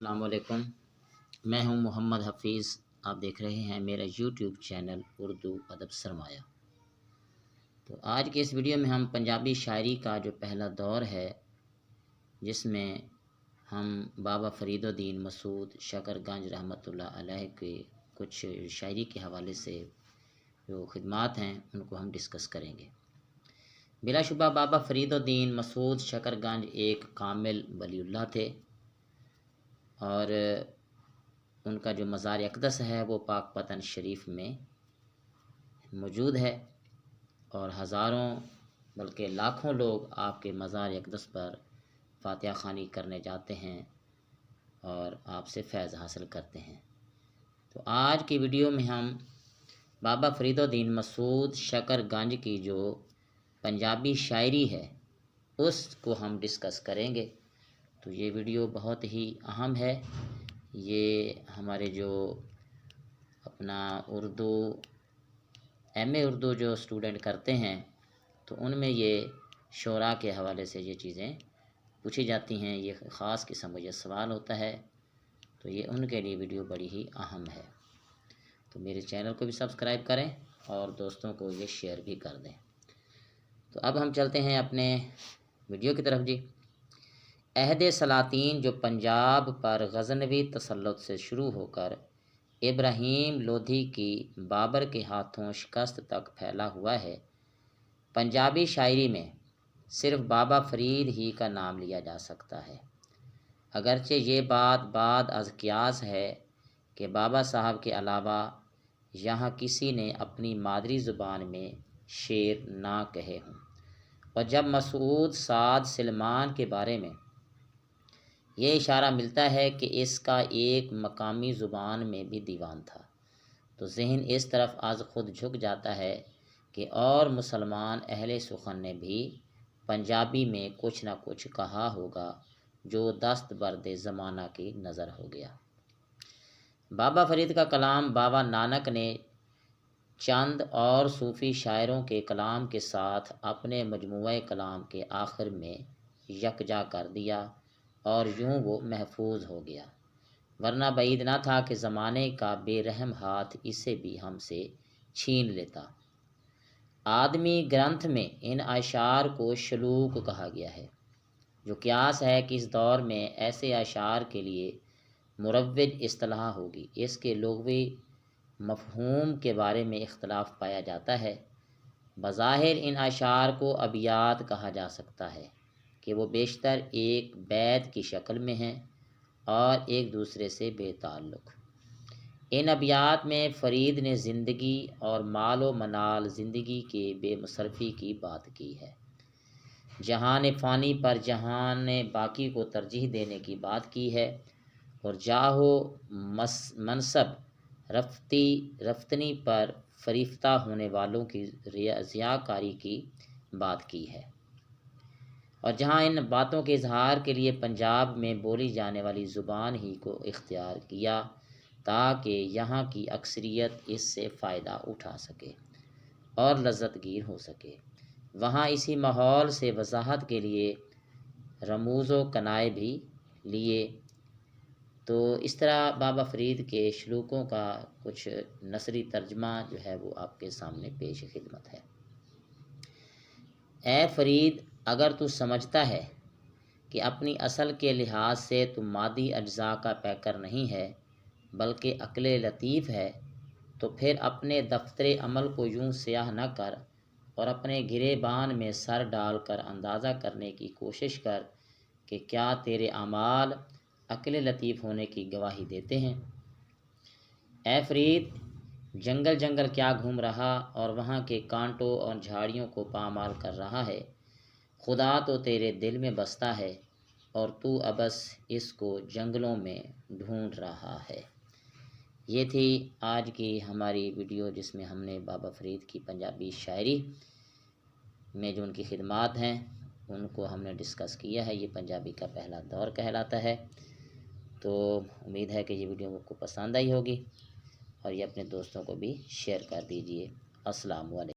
السلام علیکم، میں ہوں محمد حفیظ۔ آپ دیکھ رہے ہیں میرا یوٹیوب چینل اردو ادب سرمایہ۔ تو آج کے اس ویڈیو میں ہم پنجابی شاعری کا جو پہلا دور ہے، جس میں ہم بابا فرید الدین مسعود شکر گنج رحمۃ اللہ علیہ کے کچھ شاعری کے حوالے سے جو خدمات ہیں ان کو ہم ڈسکس کریں گے۔ بلا شبہ بابا فرید الدین مسعود شکر گنج ایک کامل ولی اللہ تھے، اور ان کا جو مزار اقدس ہے وہ پاک پتن شریف میں موجود ہے، اور ہزاروں بلکہ لاکھوں لوگ آپ کے مزار اقدس پر فاتحہ خوانی کرنے جاتے ہیں اور آپ سے فیض حاصل کرتے ہیں۔ تو آج کی ویڈیو میں ہم بابا فرید الدین مسعود شکر گنج کی جو پنجابی شاعری ہے اس کو ہم ڈسکس کریں گے۔ تو یہ ویڈیو بہت ہی اہم ہے۔ یہ ہمارے جو اپنا ایم اے اردو جو اسٹوڈنٹ کرتے ہیں تو ان میں یہ شعراء کے حوالے سے یہ چیزیں پوچھی جاتی ہیں، یہ خاص قسم کا یہ سوال ہوتا ہے، تو یہ ان کے لیے ویڈیو بڑی ہی اہم ہے۔ تو میرے چینل کو بھی سبسکرائب کریں اور دوستوں کو یہ شیئر بھی کر دیں۔ تو اب ہم چلتے ہیں اپنے ویڈیو کی طرف۔ جی، عہد سلاطین جو پنجاب پر غزنوی تسلط سے شروع ہو کر ابراہیم لودھی کی بابر کے ہاتھوں شکست تک پھیلا ہوا ہے، پنجابی شاعری میں صرف بابا فرید ہی کا نام لیا جا سکتا ہے، اگرچہ یہ بات بعد از قیاس ہے کہ بابا صاحب کے علاوہ یہاں کسی نے اپنی مادری زبان میں شعر نہ کہے ہوں۔ اور جب مسعود سعد سلمان کے بارے میں یہ اشارہ ملتا ہے کہ اس کا ایک مقامی زبان میں بھی دیوان تھا، تو ذہن اس طرف از خود جھک جاتا ہے کہ اور مسلمان اہل سخن نے بھی پنجابی میں کچھ نہ کچھ کہا ہوگا جو دست برد زمانہ کی نظر ہو گیا۔ بابا فرید کا کلام بابا نانک نے چند اور صوفی شاعروں کے کلام کے ساتھ اپنے مجموعہ کلام کے آخر میں یکجا کر دیا، اور یوں وہ محفوظ ہو گیا، ورنہ بعید نہ تھا کہ زمانے کا بے رحم ہاتھ اسے بھی ہم سے چھین لیتا۔ آدمی گرنتھ میں ان اشعار کو شلوک کہا گیا ہے، جو قیاس ہے کہ اس دور میں ایسے اشعار کے لیے مروج اصطلاح ہوگی۔ اس کے لغوی مفہوم کے بارے میں اختلاف پایا جاتا ہے۔ بظاہر ان اشعار کو ابیات کہا جا سکتا ہے کہ وہ بیشتر ایک بیت کی شکل میں ہیں اور ایک دوسرے سے بے تعلق۔ ان ابیات میں فرید نے زندگی اور مال و منال زندگی کے بے مصرفی کی بات کی ہے، جہان فانی پر جہان باقی کو ترجیح دینے کی بات کی ہے، اور جاہ و منصب رفتنی پر فریفتہ ہونے والوں کی ضیاءکاری کی بات کی ہے، اور جہاں ان باتوں کے اظہار کے لیے پنجاب میں بولی جانے والی زبان ہی کو اختیار کیا تاکہ یہاں کی اکثریت اس سے فائدہ اٹھا سکے اور لذت گیر ہو سکے، وہاں اسی ماحول سے وضاحت کے لیے رموز و کنائے بھی لیے۔ تو اس طرح بابا فرید کے شلوکوں کا کچھ نثری ترجمہ جو ہے وہ آپ کے سامنے پیش خدمت ہے۔ اے فرید، اگر تو سمجھتا ہے کہ اپنی اصل کے لحاظ سے تو مادی اجزاء کا پیکر نہیں ہے بلکہ عقل لطیف ہے، تو پھر اپنے دفتر عمل کو یوں سیاہ نہ کر اور اپنے گریبان میں سر ڈال کر اندازہ کرنے کی کوشش کر کہ کیا تیرے اعمال عقل لطیف ہونے کی گواہی دیتے ہیں۔ اے فرید، جنگل جنگل کیا گھوم رہا اور وہاں کے کانٹوں اور جھاڑیوں کو پامال کر رہا ہے، خدا تو تیرے دل میں بستا ہے اور تو ابس اس کو جنگلوں میں ڈھونڈ رہا ہے۔ یہ تھی آج کی ہماری ویڈیو، جس میں ہم نے بابا فرید کی پنجابی شاعری میں جو ان کی خدمات ہیں ان کو ہم نے ڈسکس کیا ہے۔ یہ پنجابی کا پہلا دور کہلاتا ہے۔ تو امید ہے کہ یہ ویڈیو آپ کو پسند آئی ہوگی، اور یہ اپنے دوستوں کو بھی شیئر کر دیجئے۔ السلام علیکم۔